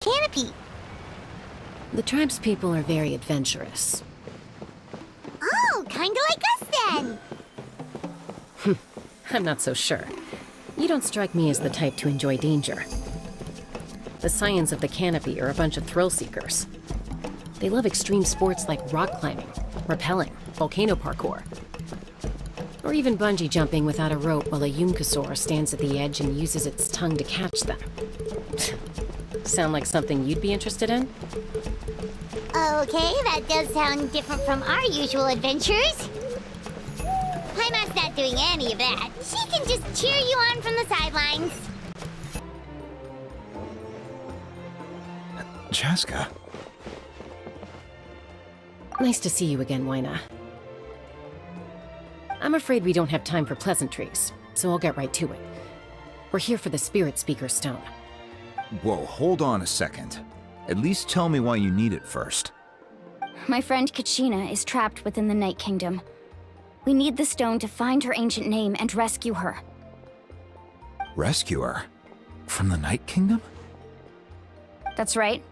canopy. The tribe's people are very adventurous. Oh, kinda like us then. I'm not so sure. You don't strike me as the type to enjoy danger. The Scions of the Canopy are a bunch of thrill seekers. They love extreme sports like rock climbing, rappelling, volcano parkour, or even bungee jumping without a rope while a Yunkasaur stands at the edge and uses its tongue to catch them. Sound like something you'd be interested in? Okay, that does sound different from our usual adventures. Paimon's not doing any of that. She can just cheer you on from the sidelines. Chaska. Nice to see you again, Wyna. I'm afraid we don't have time for pleasantries, so I'll get right to it. We're here for the Spirit Speaker Stone. Whoa, hold on a second. At least tell me why you need it first. My friend Kachina is trapped within the Night Kingdom. We need the stone to find her ancient name and rescue her. Rescue her? From the Night Kingdom? That's right.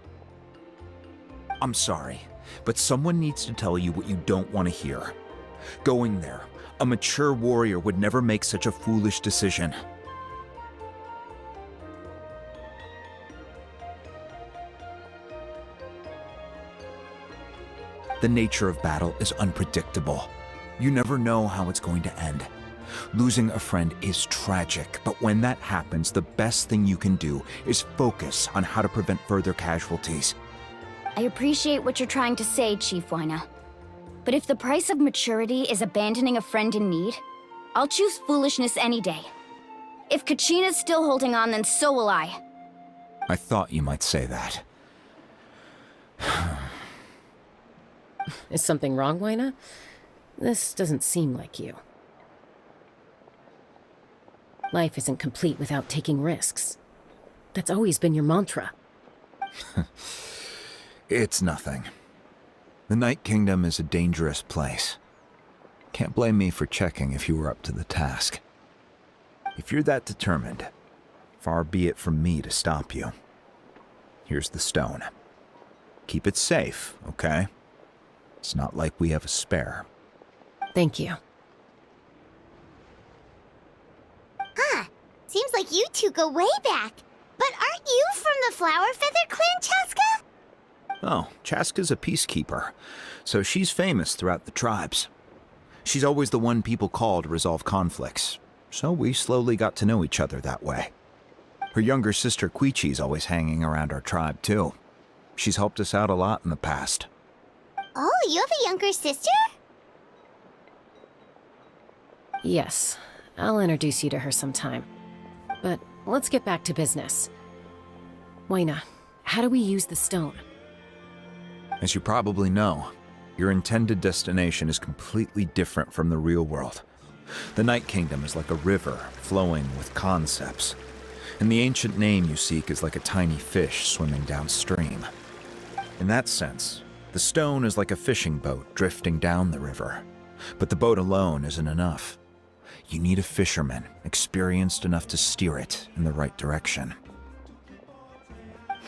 I'm sorry, but someone needs to tell you what you don't want to hear. Going there, a mature warrior would never make such a foolish decision. The nature of battle is unpredictable. You never know how it's going to end. Losing a friend is tragic, but when that happens, the best thing you can do is focus on how to prevent further casualties. I appreciate what you're trying to say, Chief Wyna. But if the price of maturity is abandoning a friend in need, I'll choose foolishness any day. If Kachina's still holding on, then so will I. I thought you might say that. Is something wrong, Wyna? This doesn't seem like you. Life isn't complete without taking risks. That's always been your mantra. It's nothing. The Night Kingdom is a dangerous place. Can't blame me for checking if you were up to the task. If you're that determined, far be it from me to stop you. Here's the stone. Keep it safe, okay? It's not like we have a spare. Thank you. Seems like you two go way back. But aren't you from the Flower Feather Clan, Chaska? Oh, Chaska's a peacekeeper, so she's famous throughout the tribes. She's always the one people call to resolve conflicts, so we slowly got to know each other that way. Her younger sister Quichi's always hanging around our tribe, too. She's helped us out a lot in the past. Oh, you have a younger sister? Yes, I'll introduce you to her sometime. But let's get back to business. Wyna, how do we use the stone? As you probably know, your intended destination is completely different from the real world. The Night Kingdom is like a river flowing with concepts, and the ancient name you seek is like a tiny fish swimming downstream. In that sense, the stone is like a fishing boat drifting down the river, but the boat alone isn't enough. You need a fisherman experienced enough to steer it in the right direction.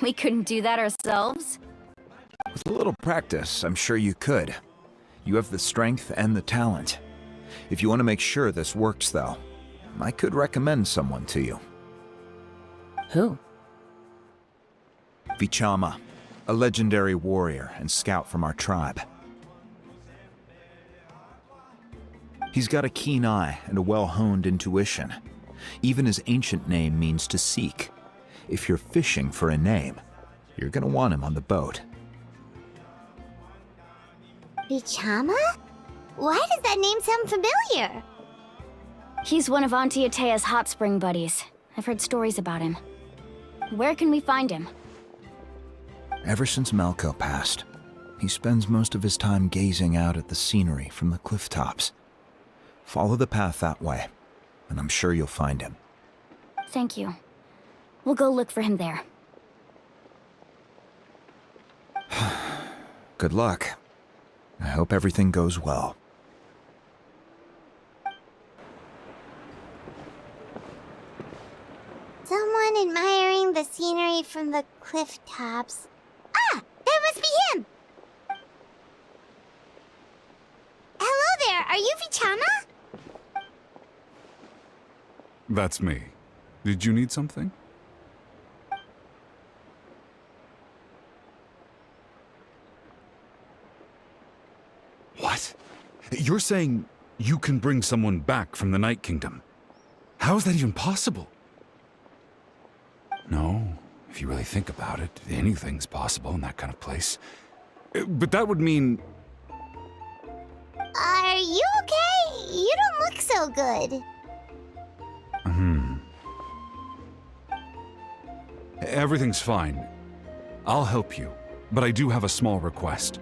We couldn't do that ourselves? With a little practice, I'm sure you could. You have the strength and the talent. If you want to make sure this works, though, I could recommend someone to you. Who? Vichama, a legendary warrior and scout from our tribe. He's got a keen eye and a well-honed intuition. Even his ancient name means to seek. If you're fishing for a name, you're gonna want him on the boat. Vichama? Why does that name sound familiar? He's one of Auntie Atea's hot spring buddies. I've heard stories about him. Where can we find him? Ever since Malko passed, he spends most of his time gazing out at the scenery from the cliff tops. Follow the path that way, and I'm sure you'll find him. Thank you. We'll go look for him there. Good luck. I hope everything goes well. Someone admiring the scenery from the cliff tops. Ah! That must be him! Hello there, are you Vichama? That's me. Did you need something? What? You're saying you can bring someone back from the Night Kingdom? How is that even possible? No, if you really think about it, anything's possible in that kind of place. But that would mean... Are you okay? You don't look so good. Everything's fine. I'll help you, but I do have a small request.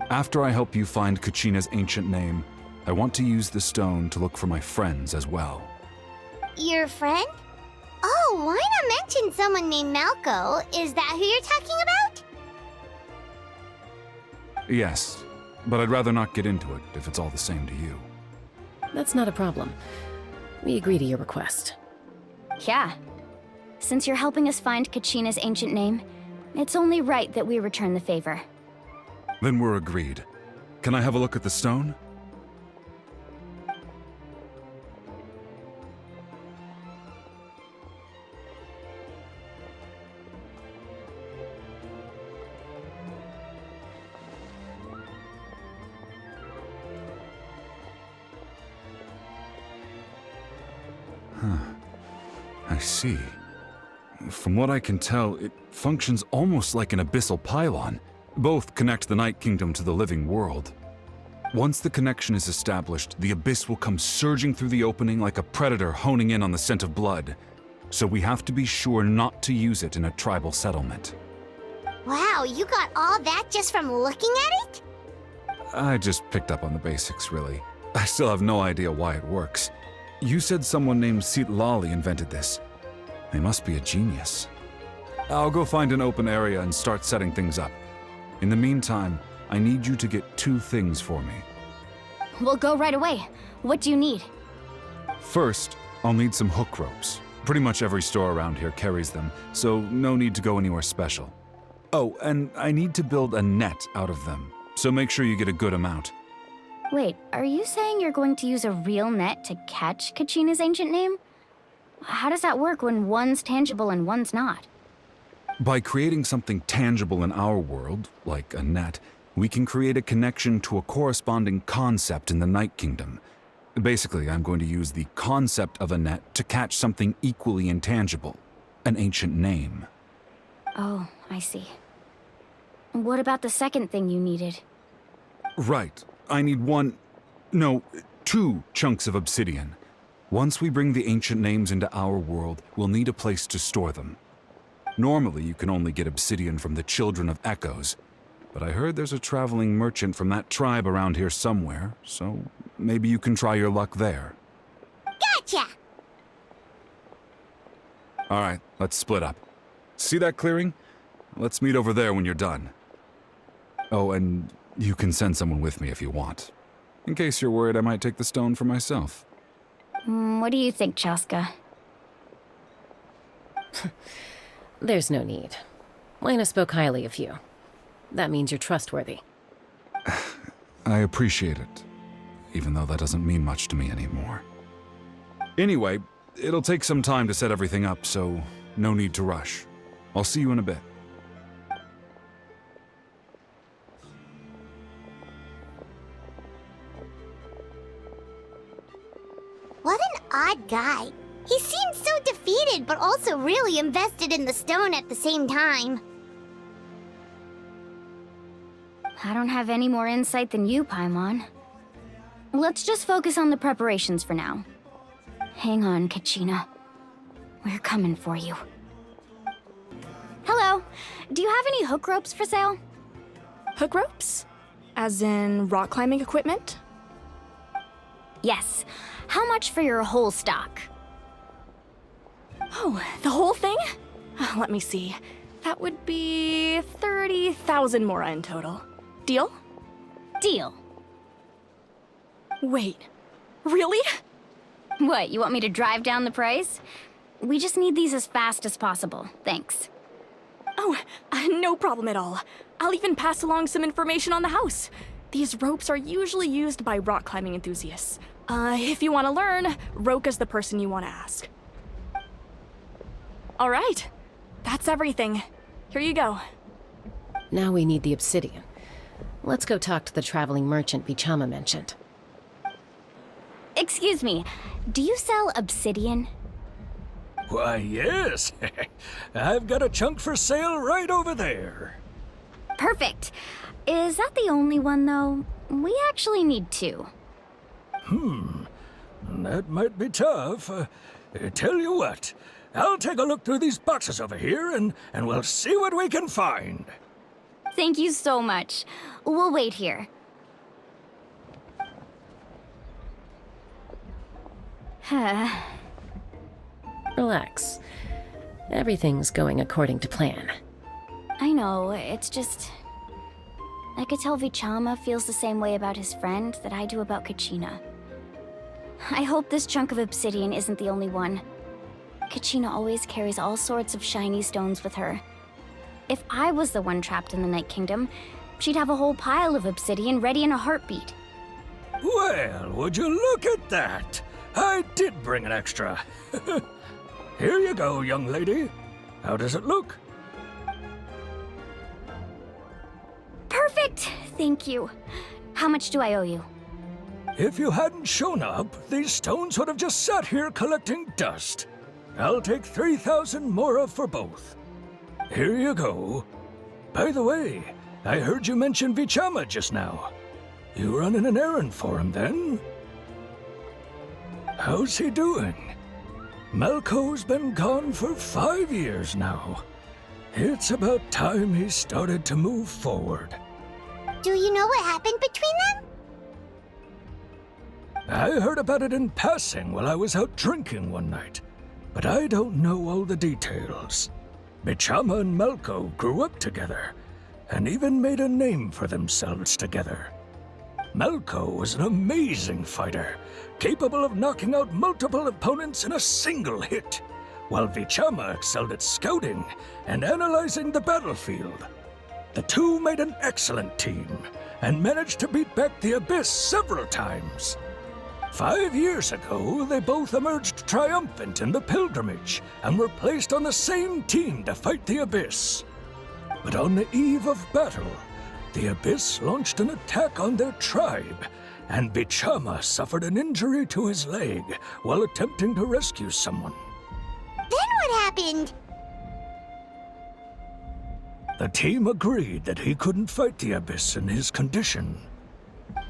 After I help you find Kachina's ancient name, I want to use the stone to look for my friends as well. Your friend? Oh, why not mention someone named Malco? Is that who you're talking about? Yes, but I'd rather not get into it if it's all the same to you. That's not a problem. We agree to your request. Yeah. Since you're helping us find Kachina's ancient name, it's only right that we return the favor. Then we're agreed. Can I have a look at the stone? I see. From what I can tell, it functions almost like an abyssal pylon. Both connect the Night Kingdom to the living world. Once the connection is established, the abyss will come surging through the opening like a predator honing in on the scent of blood. So we have to be sure not to use it in a tribal settlement. Wow, you got all that just from looking at it? I just picked up on the basics, really. I still have no idea why it works. You said someone named Citlali invented this. They must be a genius. I'll go find an open area and start setting things up. In the meantime, I need you to get 2 things for me. We'll go right away. What do you need? First, I'll need some hook ropes. Pretty much every store around here carries them, so no need to go anywhere special. Oh, and I need to build a net out of them, so make sure you get a good amount. Wait, are you saying you're going to use a real net to catch Kachina's ancient name? How does that work when one's tangible and one's not? By creating something tangible in our world, like a net, we can create a connection to a corresponding concept in the Night Kingdom. Basically, I'm going to use the concept of a net to catch something equally intangible, an ancient name. Oh, I see. What about the second thing you needed? Right. I need 2 chunks of obsidian. Once we bring the ancient names into our world, we'll need a place to store them. Normally, you can only get obsidian from the Children of Echoes, but I heard there's a traveling merchant from that tribe around here somewhere, so maybe you can try your luck there. Gotcha! All right, let's split up. See that clearing? Let's meet over there when you're done. Oh, and you can send someone with me if you want. In case you're worried I might take the stone for myself. What do you think, Chaska? There's no need. Lena spoke highly of you. That means you're trustworthy. I appreciate it, even though that doesn't mean much to me anymore. Anyway, it'll take some time to set everything up, so no need to rush. I'll see you in a bit. What an odd guy. He seems so defeated, but also really invested in the stone at the same time. I don't have any more insight than you, Paimon. Let's just focus on the preparations for now. Hang on, Kachina. We're coming for you. Hello. Do you have any hook ropes for sale? Hook ropes? As in rock climbing equipment? Yes. How much for your whole stock? Oh, the whole thing? Let me see. That would be 30,000 mora in total. Deal? Deal. Wait, really? What, you want me to drive down the price? We just need these as fast as possible. Thanks. Oh, no problem at all. I'll even pass along some information on the house. These ropes are usually used by rock climbing enthusiasts. If you want to learn, Roka's the person you want to ask. All right, that's everything. Here you go. Now we need the obsidian. Let's go talk to the traveling merchant Vichama mentioned. Excuse me, do you sell obsidian? Why, yes. I've got a chunk for sale right over there. Perfect. Is that the only one, though? We actually need two. That might be tough. Tell you what, I'll take a look through these boxes over here and we'll see what we can find. Thank you so much. We'll wait here. Relax. Everything's going according to plan. I know, it's just... I could tell Vichama feels the same way about his friend that I do about Kachina. I hope this chunk of obsidian isn't the only one. Kachina always carries all sorts of shiny stones with her. If I was the one trapped in the Night Kingdom, she'd have a whole pile of obsidian ready in a heartbeat. Well, would you look at that? I did bring an extra. Here you go, young lady. How does it look? Perfect! Thank you. How much do I owe you? If you hadn't shown up, these stones would have just sat here collecting dust. I'll take 3,000 mora for both. Here you go. By the way, I heard you mention Vichama just now. You running an errand for him, then? How's he doing? Malko's been gone for 5 years now. It's about time he started to move forward. Do you know what happened between them? I heard about it in passing while I was out drinking one night, but I don't know all the details. Vichama and Malko grew up together, and even made a name for themselves together. Malko was an amazing fighter, capable of knocking out multiple opponents in a single hit, while Vichama excelled at scouting and analyzing the battlefield. The two made an excellent team, and managed to beat back the Abyss several times. 5 years ago, they both emerged triumphant in the pilgrimage, and were placed on the same team to fight the Abyss. But on the eve of battle, the Abyss launched an attack on their tribe, and Vichama suffered an injury to his leg while attempting to rescue someone. Then what happened? The team agreed that he couldn't fight the Abyss in his condition.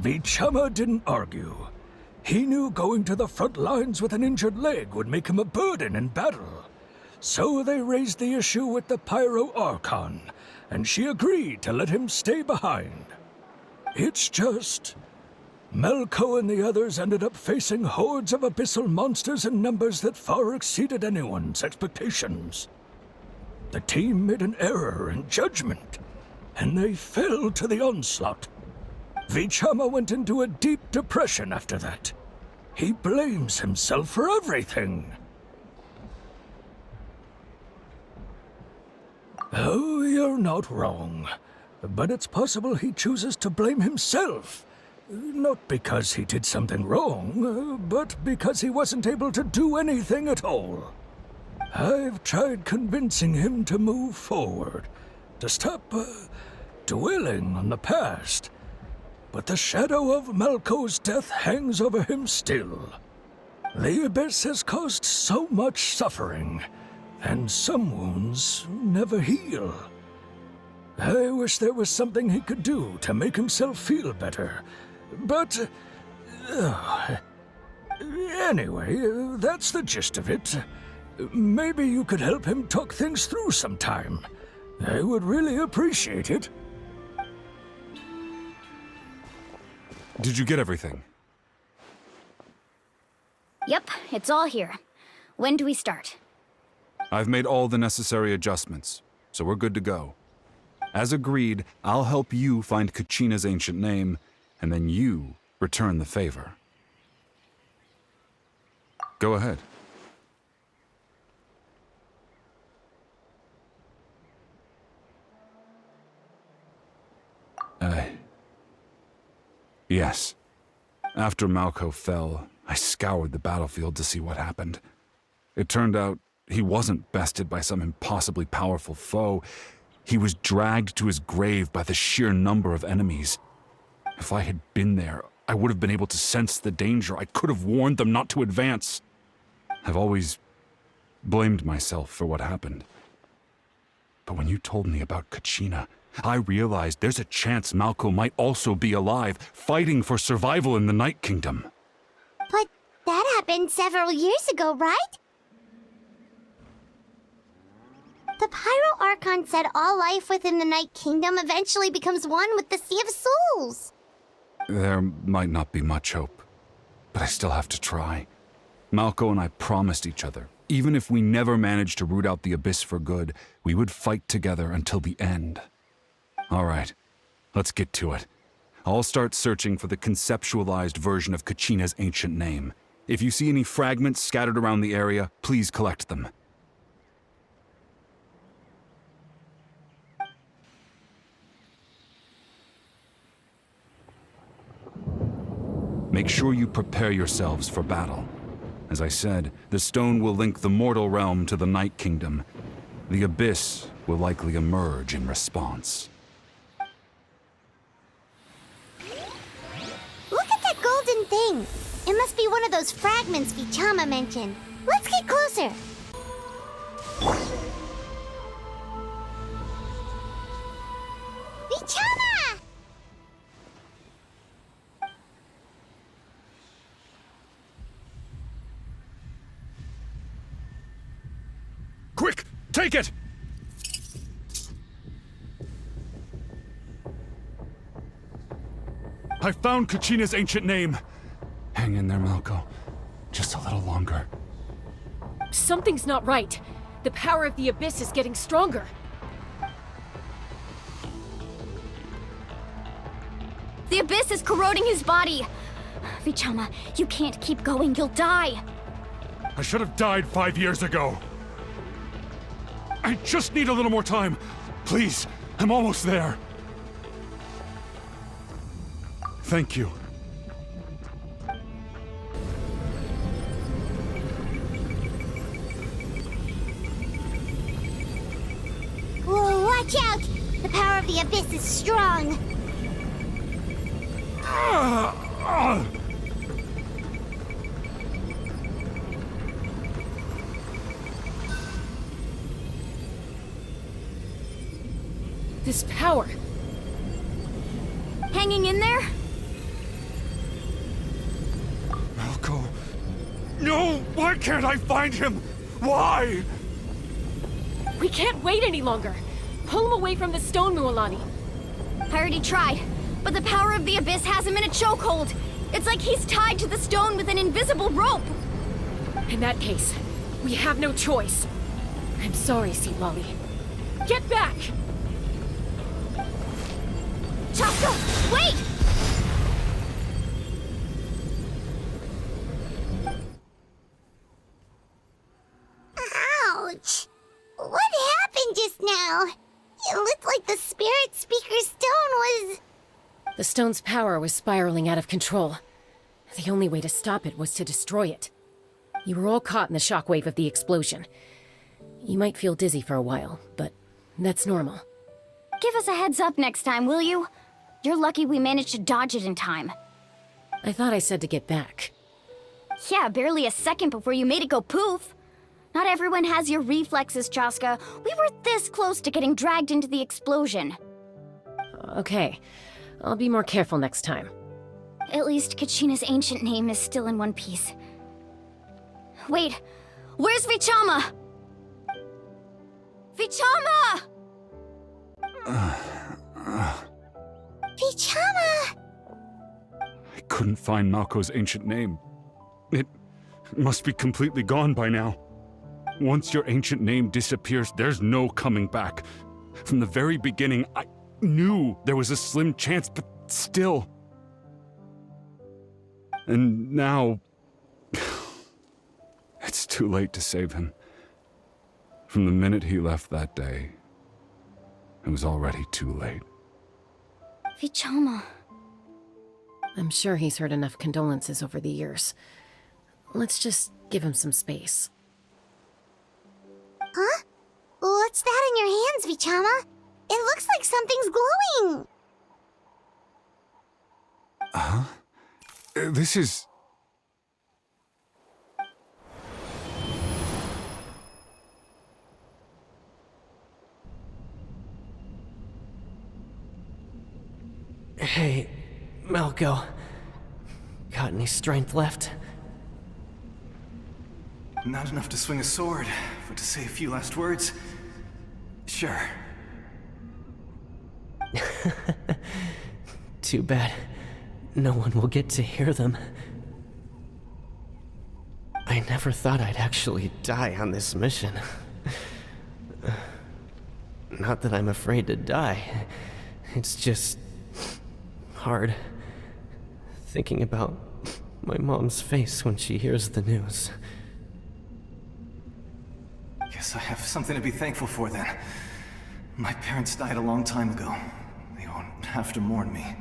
Vichama didn't argue. He knew going to the front lines with an injured leg would make him a burden in battle. So they raised the issue with the Pyro Archon, and she agreed to let him stay behind. It's just... Malko and the others ended up facing hordes of abyssal monsters in numbers that far exceeded anyone's expectations. The team made an error in judgment, and they fell to the onslaught. Vichama went into a deep depression after that. He blames himself for everything. Oh, you're not wrong. But it's possible he chooses to blame himself. Not because he did something wrong, but because he wasn't able to do anything at all. I've tried convincing him to move forward, to stop dwelling on the past. But the shadow of Malko's death hangs over him still. The Abyss has caused so much suffering, and some wounds never heal. I wish there was something he could do to make himself feel better, but... anyway, that's the gist of it. Maybe you could help him talk things through sometime. I would really appreciate it. Did you get everything? Yep, it's all here. When do we start? I've made all the necessary adjustments, so we're good to go. As agreed, I'll help you find Kachina's ancient name, and then you return the favor. Go ahead. Yes. After Malco fell, I scoured the battlefield to see what happened. It turned out he wasn't bested by some impossibly powerful foe. He was dragged to his grave by the sheer number of enemies. If I had been there, I would have been able to sense the danger. I could have warned them not to advance. I've always blamed myself for what happened. But when you told me about Kachina, I realized there's a chance Malco might also be alive, fighting for survival in the Night Kingdom. But that happened several years ago, right? The Pyro Archon said all life within the Night Kingdom eventually becomes one with the Sea of Souls. There might not be much hope, but I still have to try. Malco and I promised each other, even if we never managed to root out the Abyss for good, we would fight together until the end. All right, let's get to it. I'll start searching for the conceptualized version of Kachina's ancient name. If you see any fragments scattered around the area, please collect them. Make sure you prepare yourselves for battle. As I said, the stone will link the mortal realm to the Night Kingdom. The Abyss will likely emerge in response. Look at that golden thing. It must be one of those fragments Vichama mentioned. Let's get closer. Vichama! Quick! Take it! I found Kachina's ancient name. Hang in there, Malco. Just a little longer. Something's not right. The power of the Abyss is getting stronger. The Abyss is corroding his body. Vichama, you can't keep going. You'll die. I should have died 5 years ago. I just need a little more time. Please, I'm almost there. Thank you. Whoa, watch out! The power of the Abyss is strong. This power. Hanging in there? Malco. No! Why can't I find him? Why? We can't wait any longer. Pull him away from the stone, Mualani. I already tried, but the power of the Abyss has him in a chokehold. It's like he's tied to the stone with an invisible rope. In that case, we have no choice. I'm sorry, Sea Lolly. Get back! Chaska, wait! Ouch! What happened just now? It looked like the Spirit Speaker's stone was... The stone's power was spiraling out of control. The only way to stop it was to destroy it. You were all caught in the shockwave of the explosion. You might feel dizzy for a while, but that's normal. Give us a heads up next time, will you? You're lucky we managed to dodge it in time. I thought I said to get back. Yeah, barely a second before you made it go poof. Not everyone has your reflexes, Chaska. We were this close to getting dragged into the explosion. Okay, I'll be more careful next time. At least Kachina's ancient name is still in one piece. Wait, where's Vichama? Vichama! Vichama! I couldn't find Malco's ancient name. It must be completely gone by now. Once your ancient name disappears, there's no coming back. From the very beginning, I knew there was a slim chance, but still. And now... it's too late to save him. From the minute he left that day, it was already too late. Vichama. I'm sure he's heard enough condolences over the years. Let's just give him some space. Huh? What's that in your hands, Vichama? It looks like something's glowing! This is... Hey, Malco. Got any strength left? Not enough to swing a sword, but to say a few last words? Sure. Too bad. No one will get to hear them. I never thought I'd actually die on this mission. Not that I'm afraid to die. It's just... hard. Thinking about my mom's face when she hears the news. Guess I have something to be thankful for then. My parents died a long time ago. They won't have to mourn me.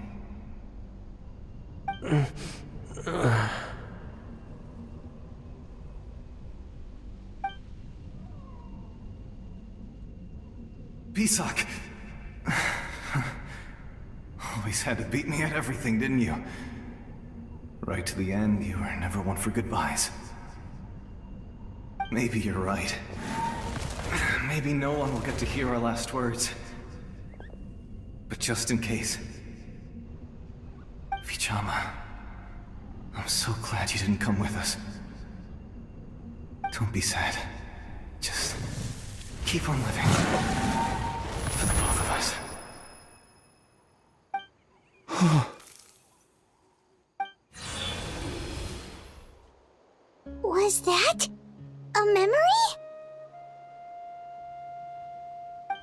Pisak! Always had to beat me at everything, didn't you? Right to the end, you were never one for goodbyes. Maybe you're right. Maybe no one will get to hear our last words. But just in case... Vichama, I'm so glad you didn't come with us. Don't be sad. Just keep on living. For the both of us. Was that a memory?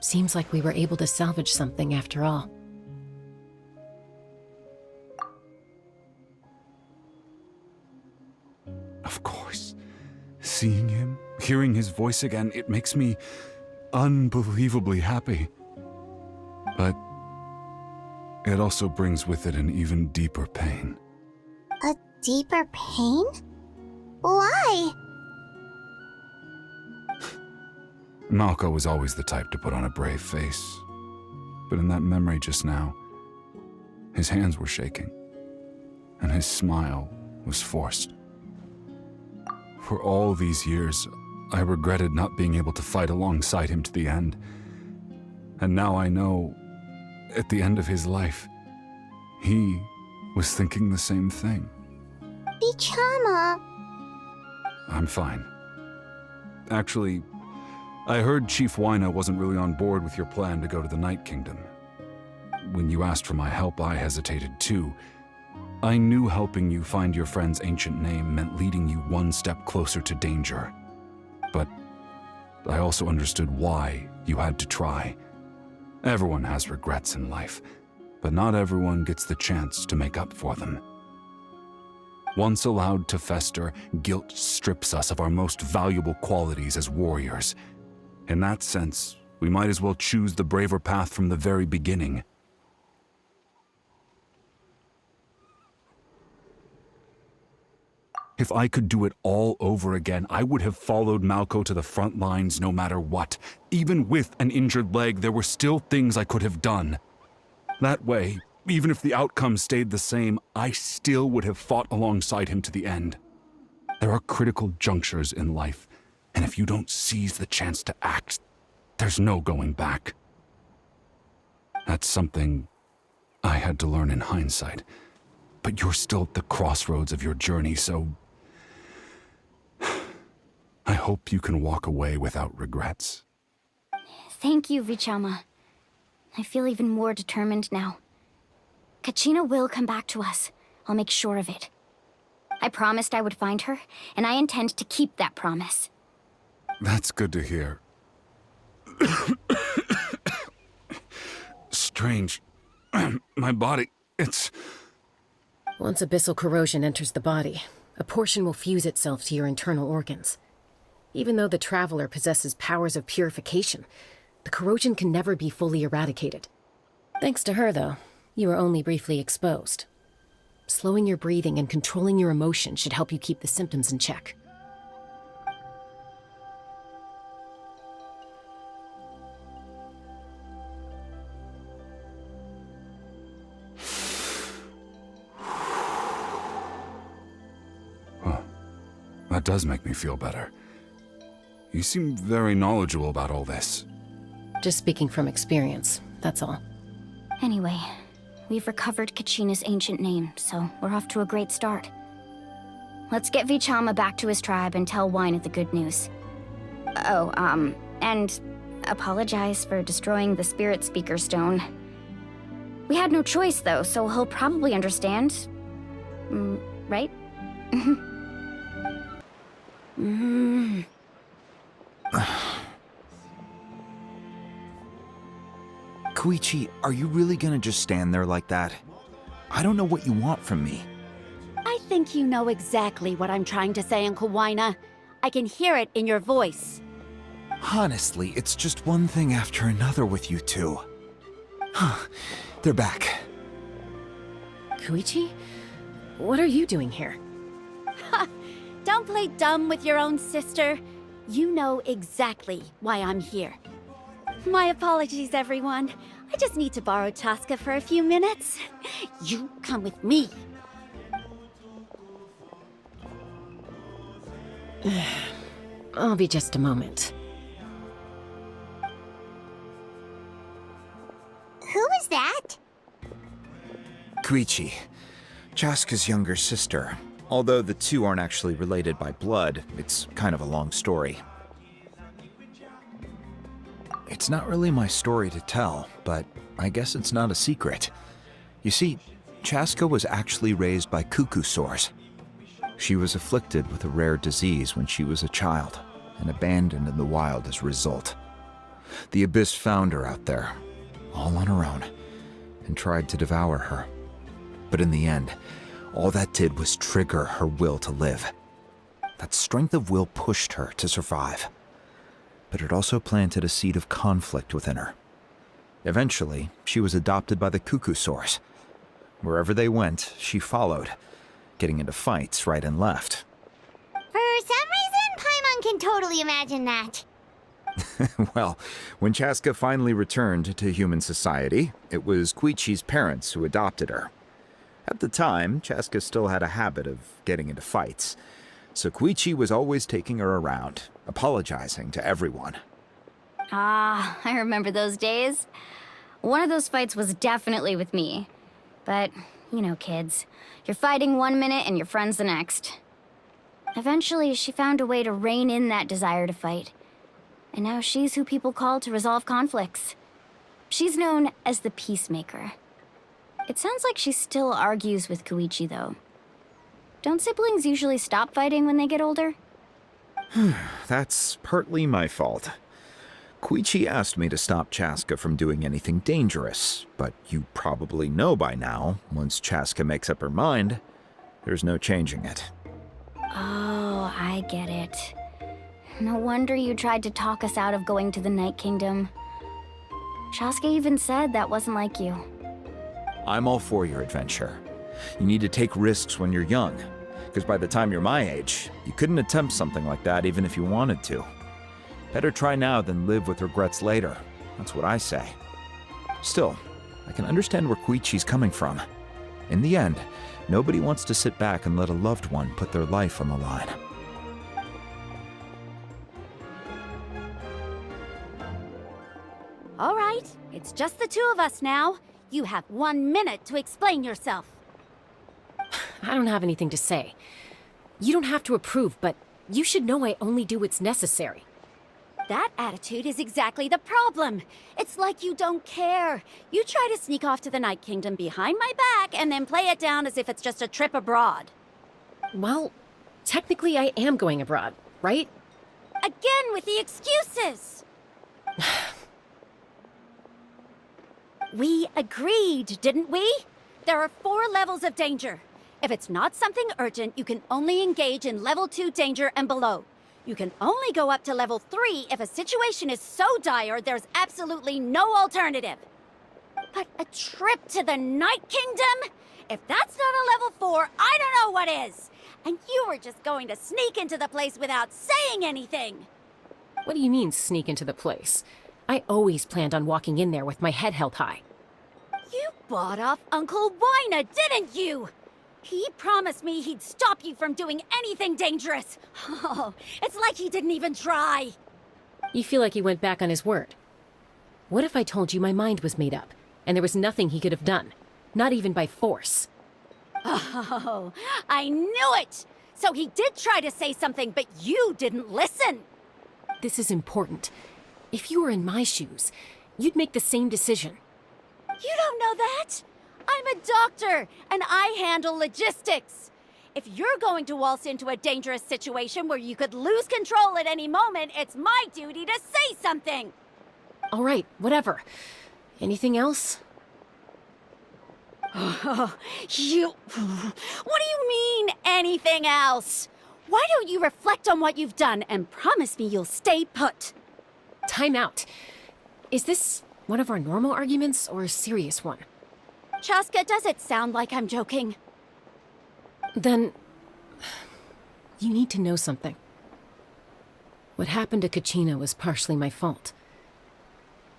Seems like we were able to salvage something after all. Of course. Seeing him, hearing his voice again, it makes me unbelievably happy. But it also brings with it an even deeper pain. A deeper pain? Why? Malco was always the type to put on a brave face. But in that memory just now, his hands were shaking, and his smile was forced. For all these years, I regretted not being able to fight alongside him to the end. And now I know, at the end of his life, he was thinking the same thing. Vichama. I'm fine. Actually, I heard Chief Wyna wasn't really on board with your plan to go to the Night Kingdom. When you asked for my help, I hesitated too. I knew helping you find your friend's ancient name meant leading you one step closer to danger. But I also understood why you had to try. Everyone has regrets in life, but not everyone gets the chance to make up for them. Once allowed to fester, guilt strips us of our most valuable qualities as warriors. In that sense, we might as well choose the braver path from the very beginning. If I could do it all over again, I would have followed Malco to the front lines no matter what. Even with an injured leg, there were still things I could have done. That way, even if the outcome stayed the same, I still would have fought alongside him to the end. There are critical junctures in life, and if you don't seize the chance to act, there's no going back. That's something I had to learn in hindsight. But you're still at the crossroads of your journey, so I hope you can walk away without regrets. Thank you, Vichama. I feel even more determined now. Kachina will come back to us. I'll make sure of it. I promised I would find her, and I intend to keep that promise. That's good to hear. Strange. My body, it's... Once abyssal corrosion enters the body, a portion will fuse itself to your internal organs. Even though the Traveler possesses powers of purification, the corrosion can never be fully eradicated. Thanks to her, though, you were only briefly exposed. Slowing your breathing and controlling your emotions should help you keep the symptoms in check. That does make me feel better. You seem very knowledgeable about all this. Just speaking from experience, that's all. Anyway, we've recovered Kachina's ancient name, so we're off to a great start. Let's get Vichama back to his tribe and tell Wynah the good news. Oh, and apologize for destroying the Spirit Speaker Stone. We had no choice, though, so he'll probably understand. Right? Koichi, are you really gonna just stand there like that? I don't know what you want from me. I think you know exactly what I'm trying to say, Uncle Wynah. I can hear it in your voice. Honestly, it's just one thing after another with you two. They're back. Koichi? What are you doing here? Don't play dumb with your own sister. You know exactly why I'm here. My apologies, everyone. I just need to borrow Chaska for a few minutes. You come with me. I'll be just a moment. Who is that? Koichi, Chaska's younger sister. Although the two aren't actually related by blood, it's kind of a long story. It's not really my story to tell, but I guess it's not a secret. You see, Chaska was actually raised by cuckoo sores. She was afflicted with a rare disease when she was a child, and abandoned in the wild as a result. The Abyss found her out there, all on her own, and tried to devour her. But in the end, all that did was trigger her will to live. That strength of will pushed her to survive. But it also planted a seed of conflict within her. Eventually, she was adopted by the cuckoo sores. Wherever they went, she followed, getting into fights right and left. For some reason, Paimon can totally imagine that. Well, when Chaska finally returned to human society, it was Koichi's parents who adopted her. At the time, Chaska still had a habit of getting into fights, so Koichi was always taking her around, apologizing to everyone. Ah, I remember those days. One of those fights was definitely with me. But, you know, kids. You're fighting one minute and your friend's the next. Eventually, she found a way to rein in that desire to fight. And now she's who people call to resolve conflicts. She's known as the Peacemaker. It sounds like she still argues with Koichi, though. Don't siblings usually stop fighting when they get older? That's partly my fault. Koichi asked me to stop Chaska from doing anything dangerous, but you probably know by now, once Chaska makes up her mind, there's no changing it. Oh, I get it. No wonder you tried to talk us out of going to the Night Kingdom. Chaska even said that wasn't like you. I'm all for your adventure. You need to take risks when you're young, because by the time you're my age, you couldn't attempt something like that even if you wanted to. Better try now than live with regrets later. That's what I say. Still, I can understand where Koichi's coming from. In the end, nobody wants to sit back and let a loved one put their life on the line. All right, it's just the two of us now. You have 1 minute to explain yourself. I don't have anything to say. You don't have to approve, but you should know I only do what's necessary. That attitude is exactly the problem. It's like you don't care. You try to sneak off to the Night Kingdom behind my back and then play it down as if it's just a trip abroad. Well, technically I am going abroad, right? Again with the excuses! We agreed, didn't we? There are 4 levels of danger. If it's not something urgent, you can only engage in level 2 danger and below. You can only go up to level 3 if a situation is so dire there's absolutely no alternative. But a trip to the Night Kingdom? If that's not a level 4, I don't know what is! And you were just going to sneak into the place without saying anything! What do you mean, sneak into the place? I always planned on walking in there with my head held high. You bought off Uncle Wina, didn't you? He promised me he'd stop you from doing anything dangerous. Oh, it's like he didn't even try. You feel like he went back on his word. What if I told you my mind was made up, and there was nothing he could have done? Not even by force. Oh, I knew it! So he did try to say something, but you didn't listen. This is important. If you were in my shoes, you'd make the same decision. You don't know that? I'm a doctor, and I handle logistics. If you're going to waltz into a dangerous situation where you could lose control at any moment, it's my duty to say something. All right, whatever. Anything else? What do you mean, anything else? Why don't you reflect on what you've done and promise me you'll stay put? Time out. Is this one of our normal arguments or a serious one? Chaska, does it sound like I'm joking? Then, you need to know something. What happened to Kachina was partially my fault.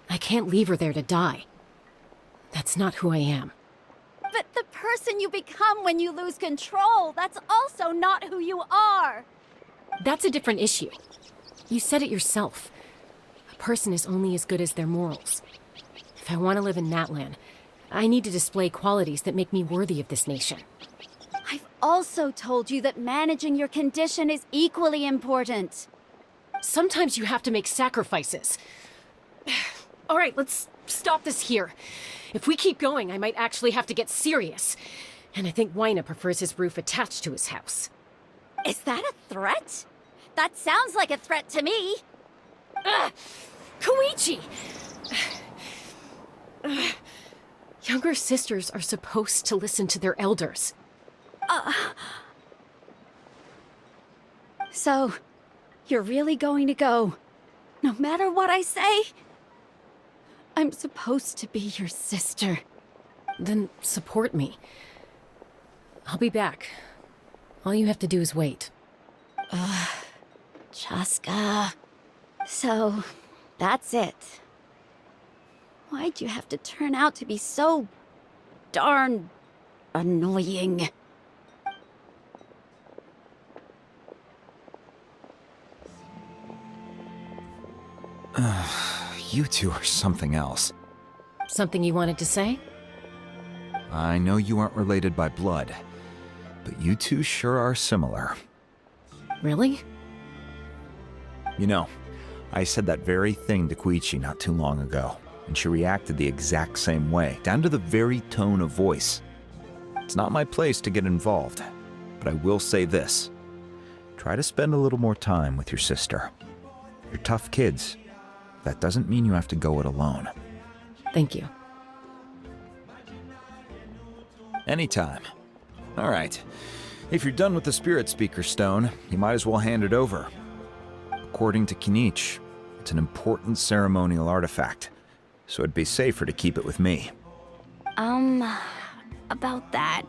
I can't leave her there to die. That's not who I am. But the person you become when you lose control, that's also not who you are. That's a different issue. You said it yourself. A person is only as good as their morals. If I want to live in Natlan, I need to display qualities that make me worthy of this nation. I've also told you that managing your condition is equally important. Sometimes you have to make sacrifices. All right, let's stop this here. If we keep going, I might actually have to get serious. And I think Wina prefers his roof attached to his house. Is that a threat? That sounds like a threat to me. Koichi! Younger sisters are supposed to listen to their elders. So, you're really going to go, no matter what I say? I'm supposed to be your sister. Then support me. I'll be back. All you have to do is wait. Chaska. So, that's it. Why'd you have to turn out to be so darn annoying? You two are something else. Something you wanted to say? I know you aren't related by blood, but you two sure are similar. Really? You know, I said that very thing to Koichi not too long ago, and she reacted the exact same way, down to the very tone of voice. It's not my place to get involved, but I will say this. Try to spend a little more time with your sister. You're tough kids. That doesn't mean you have to go it alone. Thank you. Anytime. All right. If you're done with the Spirit Speaker Stone, you might as well hand it over. According to Kinich, it's an important ceremonial artifact, so it'd be safer to keep it with me. About that.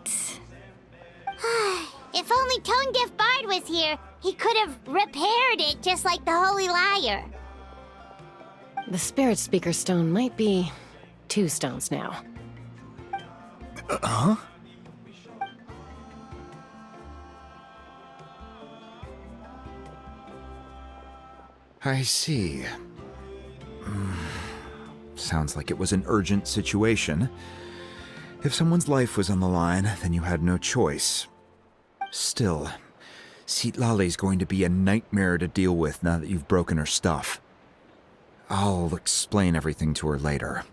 If only Tone Deaf Bard was here, he could have repaired it just like the Holy Liar. The Spirit Speaker Stone might be 2 stones now. Huh? I see. Sounds like it was an urgent situation. If someone's life was on the line, then you had no choice. Still, Citlali's going to be a nightmare to deal with now that you've broken her stuff. I'll explain everything to her later.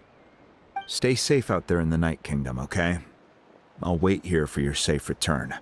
Stay safe out there in the Night Kingdom, okay? I'll wait here for your safe return.